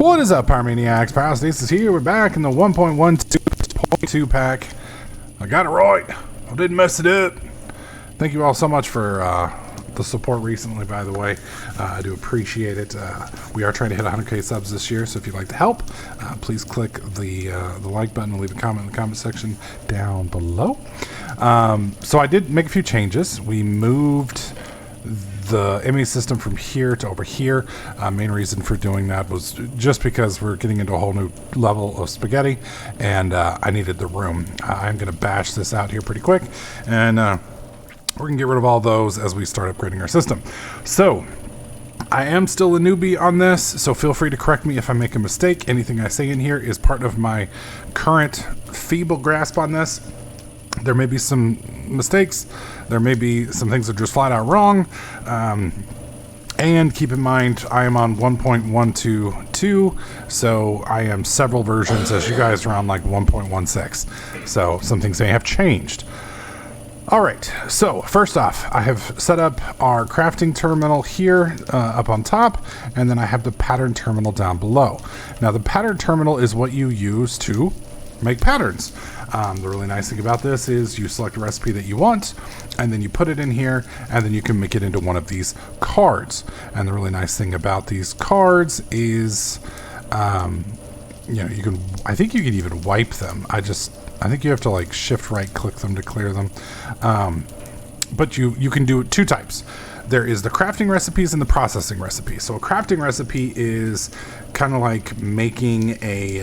What is up, Power Maniacs? Power is here. We're back in the 1.12.2 pack. I got it right. I didn't mess it up. Thank you all so much for the support recently, by the way. I do appreciate it. We are trying to hit 100k subs this year, so if you'd like to help, please click the like button and leave a comment in the comment section down below. So I did make a few changes. We moved the ME system from here to over here. Main reason for doing that was just because we're getting into a whole new level of spaghetti, and I needed the room. I'm going to bash this out here pretty quick, and we're going to get rid of all those as we start upgrading our system. So I am still a newbie on this, so feel free to correct me if I make a mistake. Anything I say in here is part of my current feeble grasp on this. There may be some mistakes. There may be some things that are just flat out wrong. And keep in mind, I am on 1.122, so I am several versions, as you guys are on like 1.16. So some things may have changed. All right, so first off, I have set up our crafting terminal here up on top, and then I have the pattern terminal down below. Now, the pattern terminal is what you use to make patterns. The really nice thing about this is you select a recipe that you want, and then you put it in here, and then you can make it into one of these cards. And the really nice thing about these cards is, you know, you can, I think you can even wipe them. I think you have to like shift right click them to clear them. But you can do two types. There is the crafting recipes and the processing recipes. So a crafting recipe is kind of like making a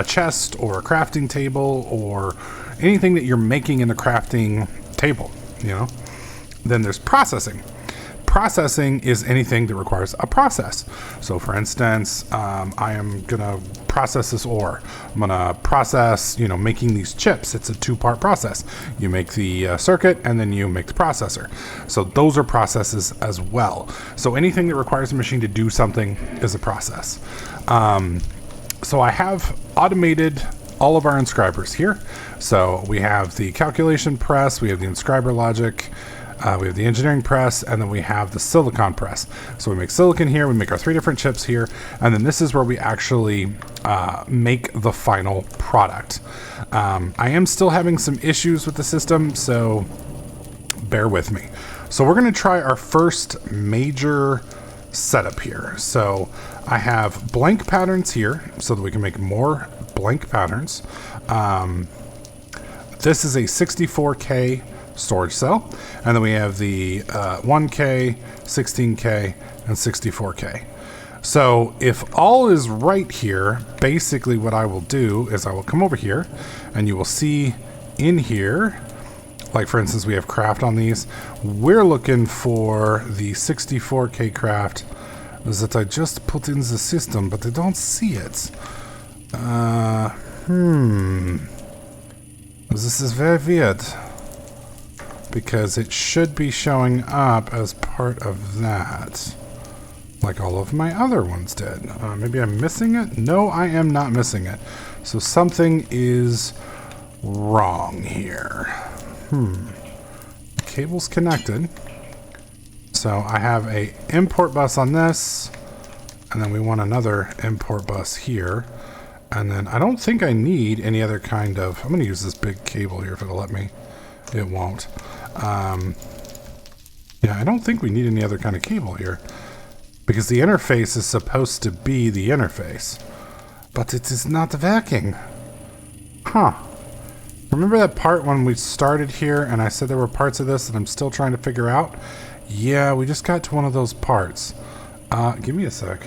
chest or a crafting table or anything that you're making in the crafting table, you know. Then there's processing. Processing is anything that requires a process. So for instance, I am gonna process this ore. I'm gonna process, you know, making these chips. It's a two-part process. You make the circuit and then you make the processor. So those are processes as well. So anything that requires a machine to do something is a process. So I have automated all of our inscribers here. So we have the calculation press, we have the inscriber logic, we have the engineering press, and then we have the silicon press. So we make silicon here, we make our 3 different chips here, and then this is where we actually make the final product. I am still having some issues with the system, so bear with me. So we're going to try our first major setup here. So I have blank patterns here so that we can make more blank patterns. This is a 64K storage cell, and then we have the 1K, 16K, and 64K. So if all is right here, basically what I will do is I will come over here, and you will see in here, like for instance, we have craft on these. We're looking for the 64K craft that I just put in the system, but I don't see it. This is very weird, because it should be showing up as part of that, like all of my other ones did. Maybe I'm missing it? No, I am not missing it. So something is wrong here. The cable's connected. So I have a import bus on this, and then we want another import bus here. And then I don't think I need any other kind of, I'm going to use this big cable here if it'll let me. It won't. Yeah, I don't think we need any other kind of cable here, because the interface is supposed to be the interface, but it is not working. Huh. Remember that part when we started here and I said there were parts of this that I'm still trying to figure out? Yeah, we just got to one of those parts. Give me a sec.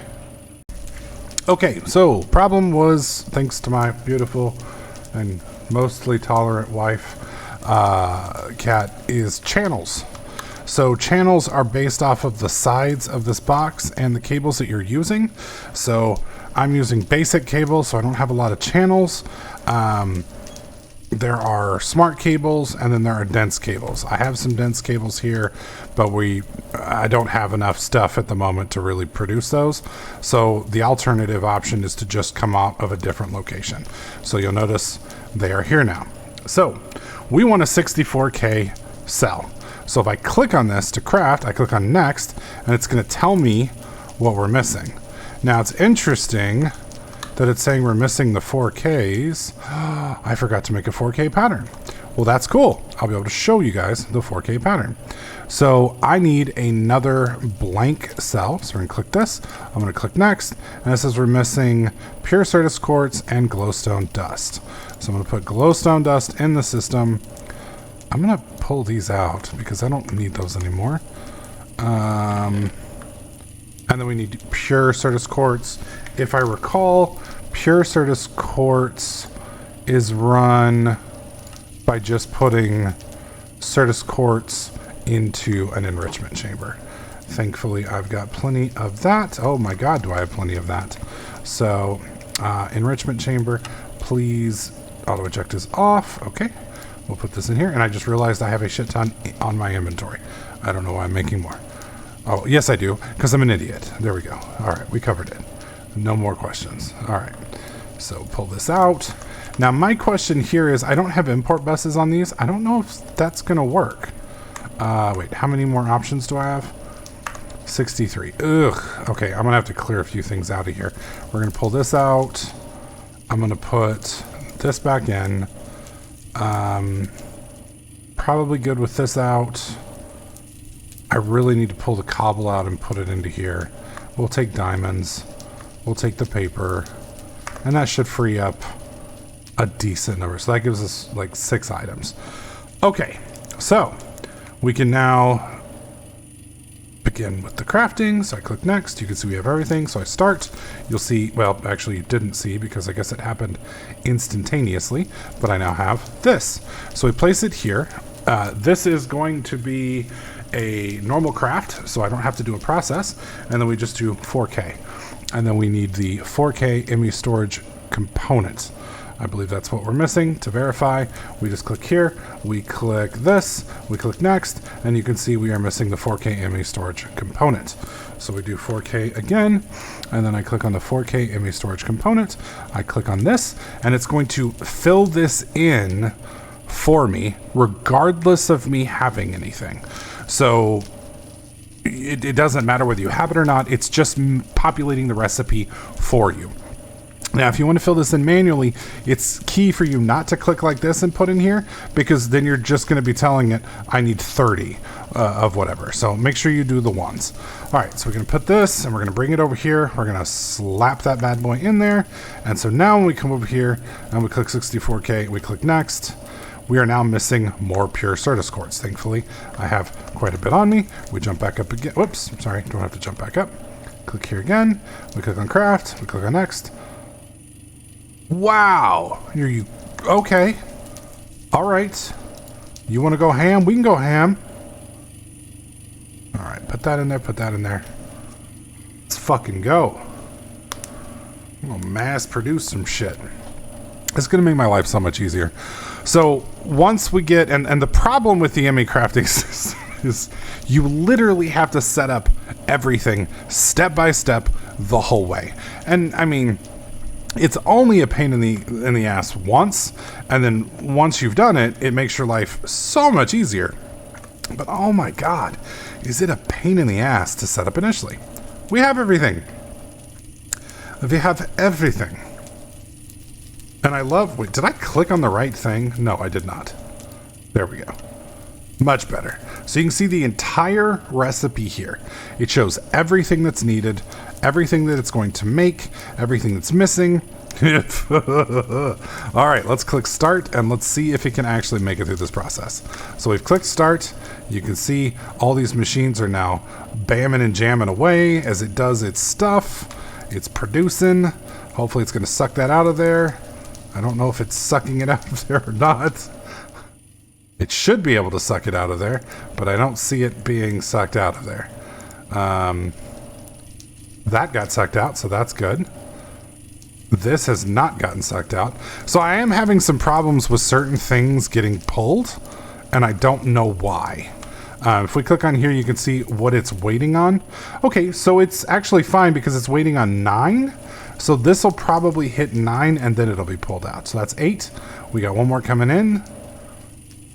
Okay, so problem was, thanks to my beautiful and mostly tolerant wife, cat, is channels. So channels are based off of the sides of this box and the cables that you're using. So I'm using basic cables, so I don't have a lot of channels. There are smart cables, and then there are dense cables. I have some dense cables here, but I don't have enough stuff at the moment to really produce those. So the alternative option is to just come out of a different location. So you'll notice they are here now. So we want a 64K cell. So if I click on this to craft, I click on next, and it's going to tell me what we're missing. Now it's interesting that it's saying we're missing the 4Ks. I forgot to make a 4K pattern. Well, that's cool. I'll be able to show you guys the 4K pattern. So I need another blank cell. So we're gonna click this. I'm gonna click next. And it says we're missing pure Certus quartz and glowstone dust. So I'm gonna put glowstone dust in the system. I'm gonna pull these out because I don't need those anymore. And then we need pure Certus quartz. If I recall, pure Certus quartz is run by just putting Certus quartz into an enrichment chamber. Thankfully, I've got plenty of that. Oh my God, do I have plenty of that? So, enrichment chamber, please. Auto eject is off. Okay, we'll put this in here. And I just realized I have a shit ton on my inventory. I don't know why I'm making more. Oh, yes, I do, because I'm an idiot. There we go. All right, we covered it. No more questions. All right, so pull this out. Now, my question here is, I don't have import buses on these. I don't know if that's going to work. Wait, how many more options do I have? 63. Ugh. Okay, I'm going to have to clear a few things out of here. We're going to pull this out. I'm going to put this back in. Probably good with this out. I really need to pull the cobble out and put it into here. We'll take diamonds. We'll take the paper. And that should free up a decent number. So that gives us like 6 items. Okay, so we can now begin with the crafting. So I click next. You can see we have everything. So I start. You'll see, well, actually you didn't see because I guess it happened instantaneously, but I now have this. So we place it here. This is going to be a normal craft, so I don't have to do a process. And then we just do 4K. And then we need the 4K ME storage components. I believe that's what we're missing. To verify, we just click here, we click this, we click next, and you can see we are missing the 4K ME storage component. So we do 4K again, and then I click on the 4K ME storage component. I click on this, and it's going to fill this in for me, regardless of me having anything. So it doesn't matter whether you have it or not. It's just populating the recipe for you. Now, if you want to fill this in manually, it's key for you not to click like this and put in here, because then you're just going to be telling it, I need 30 of whatever. So make sure you do the ones. All right, so we're going to put this and we're going to bring it over here. We're going to slap that bad boy in there. And so now when we come over here and we click 64K, we click next. We are now missing more pure Certus quartz. Thankfully, I have quite a bit on me. We jump back up again. Whoops, sorry, don't have to jump back up. Click here again. We click on craft. We click on next. Wow, you okay? All right, you want to go ham? We can go ham. All right, put that in there. Put that in there. Let's fucking go. I'm gonna mass produce some shit. It's gonna make my life so much easier. So once we get, and the problem with the ME crafting system is you literally have to set up everything step by step the whole way. And I mean, it's only a pain in the ass once, and then once you've done it, it makes your life so much easier. But oh my God, is it a pain in the ass to set up initially? We have everything. We have everything. And I love, wait, did I click on the right thing? No, I did not. There we go. Much better. So you can see the entire recipe here. It shows everything that's needed, everything that it's going to make, everything that's missing. All right, let's click start and let's see if it can actually make it through this process. So we've clicked start. You can see all these machines are now bamming and jamming away as it does its stuff. It's producing. Hopefully it's going to suck that out of there. I don't know if it's sucking it out of there or not. It should be able to suck it out of there, but I don't see it being sucked out of there. That got sucked out, so that's good. This has not gotten sucked out. So I am having some problems with certain things getting pulled, and I don't know why. If we click on here, you can see what it's waiting on. Okay, so it's actually fine because it's waiting on 9. So this will probably hit 9 and then it'll be pulled out. So that's 8. We got one more coming in.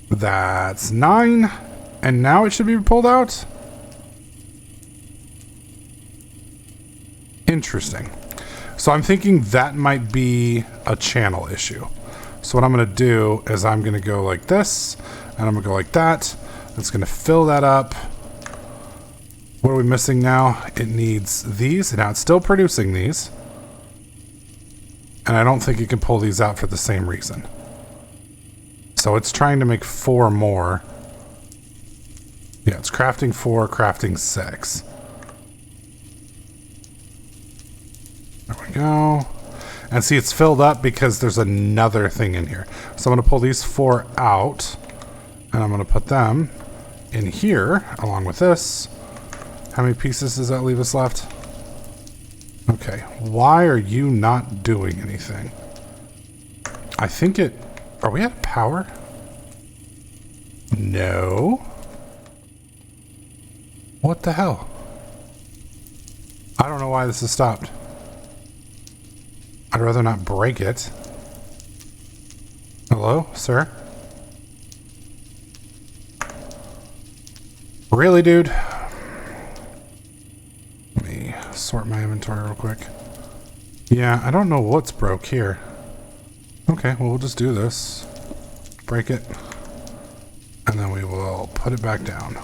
That's 9. And now it should be pulled out. Interesting. So I'm thinking that might be a channel issue. So what I'm going to do is I'm going to go like this, and I'm going to go like that. It's going to fill that up. What are we missing now? It needs these. Now it's still producing these. And I don't think you can pull these out for the same reason. So it's trying to make 4 more. Yeah, it's crafting 4, crafting 6. There we go. And see, it's filled up because there's another thing in here. So I'm going to pull these 4 out. And I'm going to put them in here along with this. How many pieces does that leave us left? Okay. Why are you not doing anything? I think it... Are we out of power? No. What the hell? I don't know why this has stopped. I'd rather not break it. Hello, sir? Really, dude? Let me sort my inventory real quick. Yeah, I don't know what's broke here. Okay, well, we'll just do this. Break it. And then we will put it back down.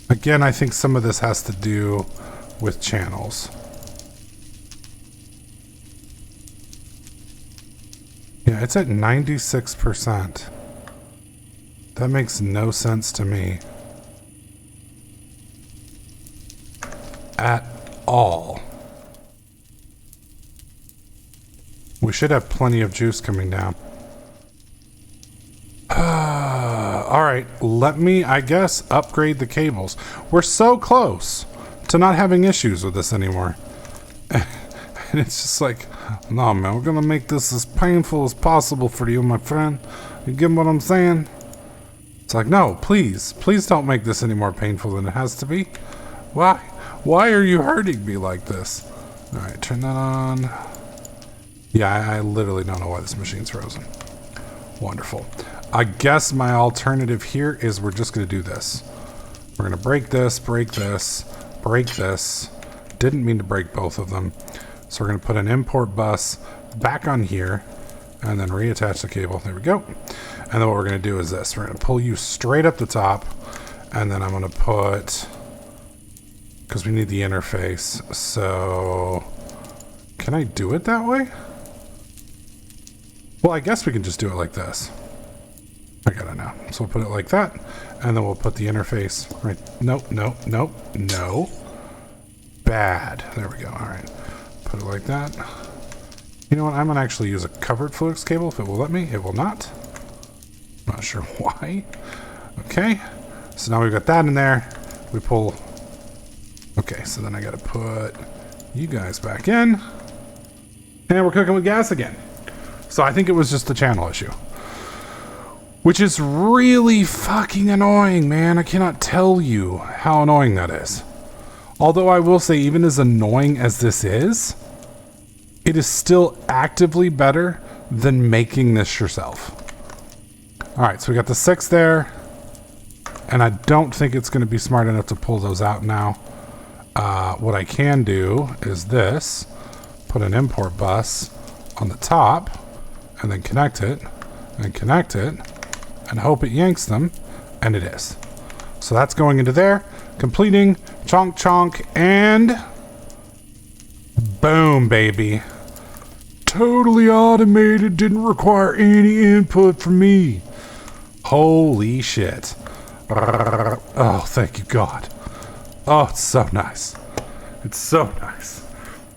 Again, I think some of this has to do with channels. Yeah, it's at 96%. That makes no sense to me. At all. We should have plenty of juice coming down. Alright, let me, I guess, upgrade the cables. We're so close to not having issues with this anymore. And it's just like, no man, we're gonna make this as painful as possible for you, my friend. You get what I'm saying? It's like, no, please don't make this any more painful than it has to be. Why? Why are you hurting me like this? Alright, turn that on. Yeah, I literally don't know why this machine's frozen. Wonderful. I guess my alternative here is we're just going to do this. We're going to break this, break this, break this. Didn't mean to break both of them. So we're going to put an import bus back on here and then reattach the cable. There we go. And then what we're going to do is this. We're going to pull you straight up the top, and then I'm going to put, because we need the interface. So can I do it that way? Well, I guess we can just do it like this. I gotta know. So we'll put it like that, and then we'll put the interface right. Nope, nope, nope, no. Bad. There we go. All right. Put it like that. You know what? I'm gonna actually use a covered Fluix cable if it will let me. It will not. Not sure why. Okay. So now we've got that in there. We pull. Okay. So then I gotta put you guys back in, and we're cooking with gas again. So I think it was just the channel issue. Which is really fucking annoying, man. I cannot tell you how annoying that is. Although I will say, even as annoying as this is, it is still actively better than making this yourself. Alright, so we got the 6 there. And I don't think it's going to be smart enough to pull those out now. What I can do is this. Put an import bus on the top. And then connect it. And connect it. And hope it yanks them, and it is. So that's going into there, completing, chonk chonk, and boom, baby. Totally automated, didn't require any input from me. Holy shit. Oh, thank you, God. Oh, it's so nice. It's so nice.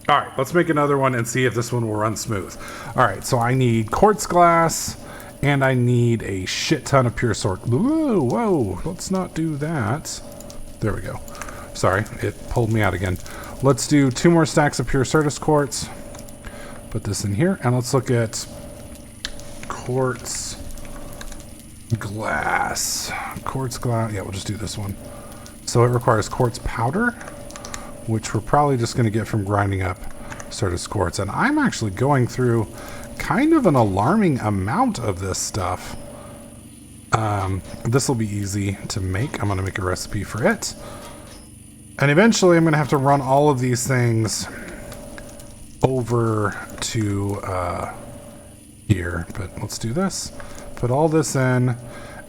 All right, let's make another one and see if this one will run smooth. All right, so I need quartz glass. And I need a shit ton of pure sort. Whoa, let's not do that. There we go. Sorry, it pulled me out again. Let's do 2 more stacks of pure Certus quartz. Put this in here, and let's look at quartz glass. Quartz glass, yeah, we'll just do this one. So it requires quartz powder, which we're probably just gonna get from grinding up Certus quartz. And I'm actually going through kind of an alarming amount of this stuff. This will be easy to make. I'm going to make a recipe for it. And eventually I'm going to have to run all of these things over to here, but let's do this. Put all this in,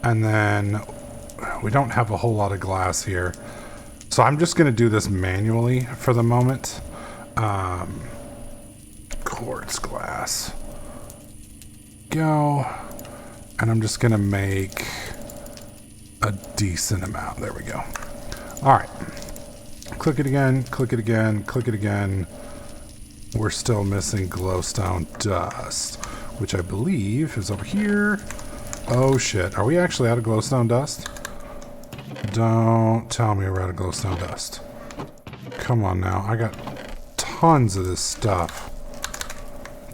and then we don't have a whole lot of glass here. So I'm just going to do this manually for the moment. Quartz glass. Go. And I'm just going to make a decent amount. There we go. All right. Click it again, click it again, click it again. We're still missing glowstone dust, which I believe is over here. Oh shit. Are we actually out of glowstone dust? Don't tell me we're out of glowstone dust. Come on now. I got tons of this stuff.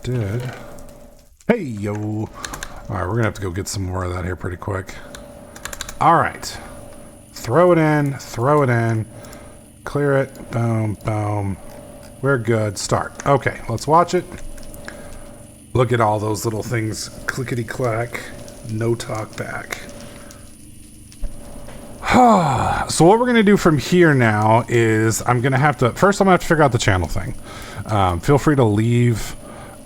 Did. Hey, yo. All right, we're going to have to go get some more of that here pretty quick. All right. Throw it in. Throw it in. Clear it. Boom, boom. We're good. Start. Okay, let's watch it. Look at all those little things. Clickety-clack. No talk back. So what we're going to do from here now is I'm going to have to... First, I'm going to have to figure out the channel thing. Feel free to leave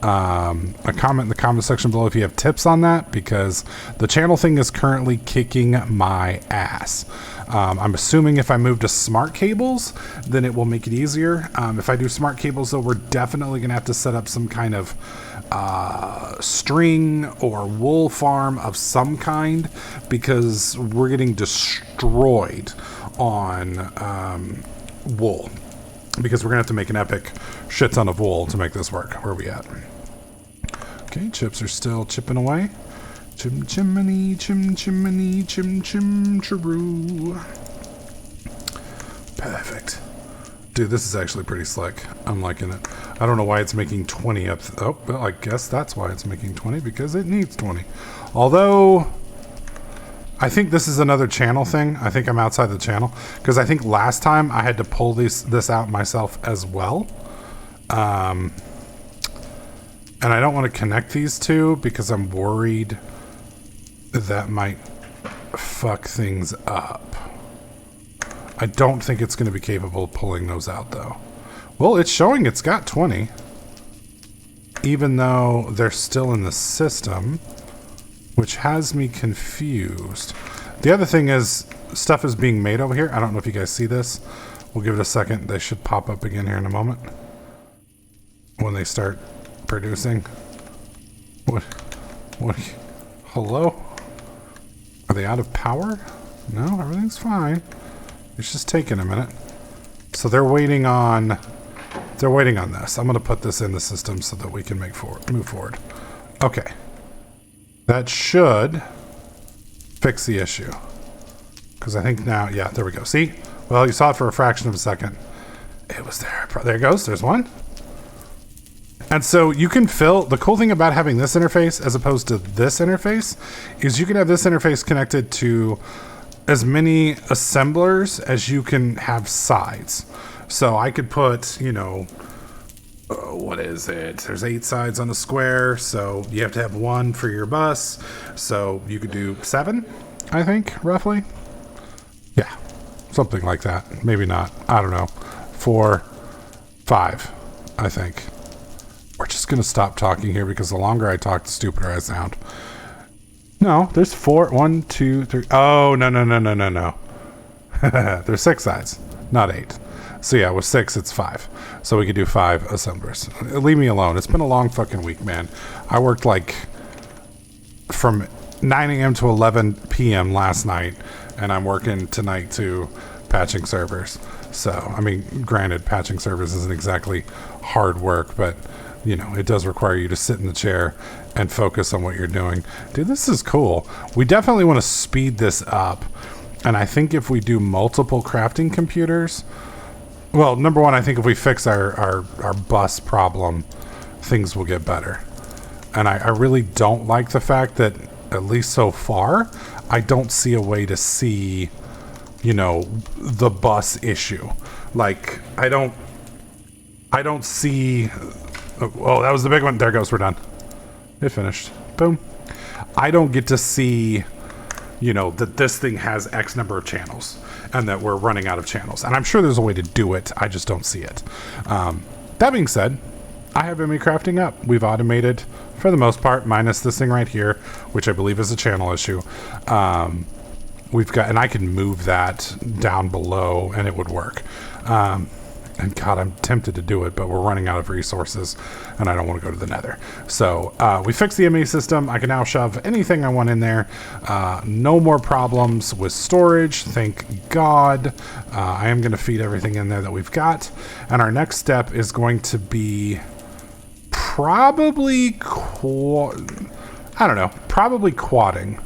a comment in the comment section below if you have tips on that, because the channel thing is currently kicking my ass. I'm assuming if I move to smart cables, then it will make it easier. If I do smart cables, though, we're definitely going to have to set up some kind of string or wool farm of some kind, because we're getting destroyed on wool, because we're gonna have to make an epic shit ton of wool to make this work. Where are we at? Okay, chips are still chipping away. Chim chimney, chim chimney, chim chim chiroo. Perfect. Dude, this is actually pretty slick. I'm liking it. I don't know why it's making 20 up. Oh, well, I guess that's why it's making 20, because it needs 20. Although, I think this is another channel thing. I think I'm outside the channel, because I think last time I had to pull this out myself as well. And I don't want to connect these two because I'm worried that might fuck things up. I don't think it's going to be capable of pulling those out, though. Well, it's showing it's got 20. Even though they're still in the system, which has me confused. The other thing is, stuff is being made over here. I don't know if you guys see this. We'll give it a second. They should pop up again here in a moment when they start producing. What? Hello? Are they out of power? No, everything's fine. It's just taking a minute. So they're waiting on this. I'm going to put this in the system so that we can move forward. Okay. That should fix the issue. Because I think now, yeah, there we go. See? Well, you saw it for a fraction of a second. It was there. There it goes. There's one. And so you can fill... The cool thing about having this interface as opposed to this interface is you can have this interface connected to as many assemblers as you can have sides. So I could put, you know, what is it? There's 8 sides on a square, so you have to have 1 for your bus. So you could do 7, I think, roughly. Yeah, something like that. Maybe not. I don't know. 4, 5, I think. We're just going to stop talking here because the longer I talk, the stupider I sound. No, there's 4. 1, 2, 3. Oh, no. There's 6 sides, not 8. So yeah, with 6, it's 5. So we could do 5 assemblers. Leave me alone. It's been a long fucking week, man. I worked like from 9 a.m. to 11 p.m. last night, and I'm working tonight too, patching servers. So, I mean, granted, patching servers isn't exactly hard work, but, you know, it does require you to sit in the chair and focus on what you're doing. Dude, this is cool. We definitely want to speed this up. And I think if we do multiple crafting computers... Well, number one, I think if we fix our bus problem, things will get better. And I really don't like the fact that, at least so far, I don't see a way to see, you know, the bus issue. Like, I don't see... Oh, that was the big one. There it goes. We're done. It finished. Boom. I don't get to see, you know, that this thing has X number of channels and that we're running out of channels. And I'm sure there's a way to do it. I just don't see it. That being said, I have ME crafting up. We've automated for the most part, minus this thing right here, which I believe is a channel issue. We've got, and I can move that down below and it would work. And God, I'm tempted to do it, but we're running out of resources and I don't want to go to the nether. So we fixed the ME system. I can now shove anything I want in there. No more problems with storage. Thank God. I am going to feed everything in there that we've got. And our next step is going to be probably, probably quadding.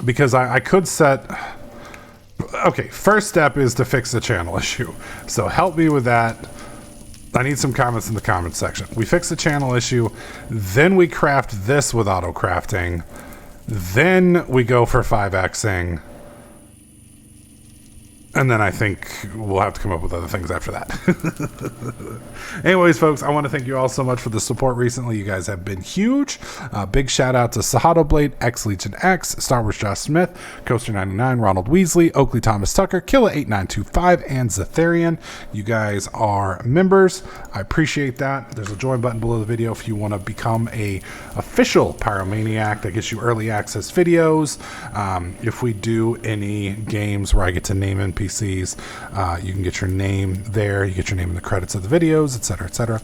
Because I could set... Okay, first step is to fix the channel issue. So help me with that. I need some comments in the comments section. We fix the channel issue, then we craft this with auto crafting, then we go for 5xing, and then I think we'll have to come up with other things after that. Anyways, folks, I want to thank you all so much for the support recently. You guys have been huge. Big shout out to Sahado Blade, X Legion X, Star Wars Josh Smith, Coaster99, Ronald Weasley, Oakley Thomas Tucker, Killa8925, and Zetharian. You guys are members. I appreciate that. There's a join button below the video if you want to become a official Pyromaniac. That gets you early access videos. If we do any games where I get to name NPCs, you can get your name there. You get your name in the credits of the videos, etc., etc.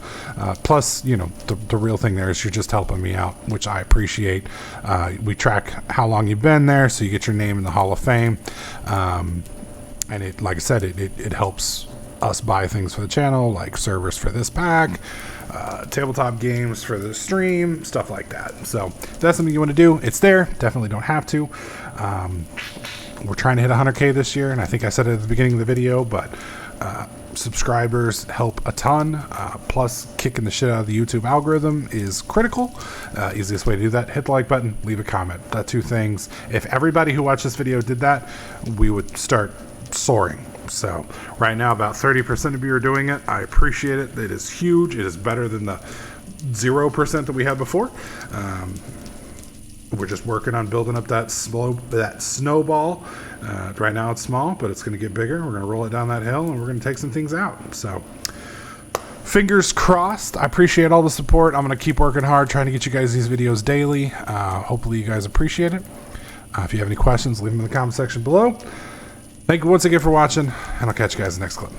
Plus, you know, the real thing there is you're just helping me out, which I appreciate. We track how long you've been there, so you get your name in the Hall of Fame. And it, like I said, it helps us buy things for the channel, like servers for this pack, tabletop games for the stream, stuff like that. So if that's something you want to do, it's there. Definitely don't have to. We're trying to hit 100K this year, and I think I said it at the beginning of the video, but subscribers help a ton. Plus, kicking the shit out of the YouTube algorithm is critical. Easiest way to do that, hit the like button, leave a comment. That's two things. If everybody who watched this video did that, we would start soaring. So right now, about 30% of you are doing it. I appreciate it. It is huge. It is better than the 0% that we had before. We're just working on building up that snowball. Right now it's small, but it's going to get bigger. We're going to roll it down that hill, and we're going to take some things out. So fingers crossed. I appreciate all the support. I'm going to keep working hard, trying to get you guys these videos daily. Hopefully you guys appreciate it. If you have any questions, leave them in the comment section below. Thank you once again for watching, and I'll catch you guys in the next clip.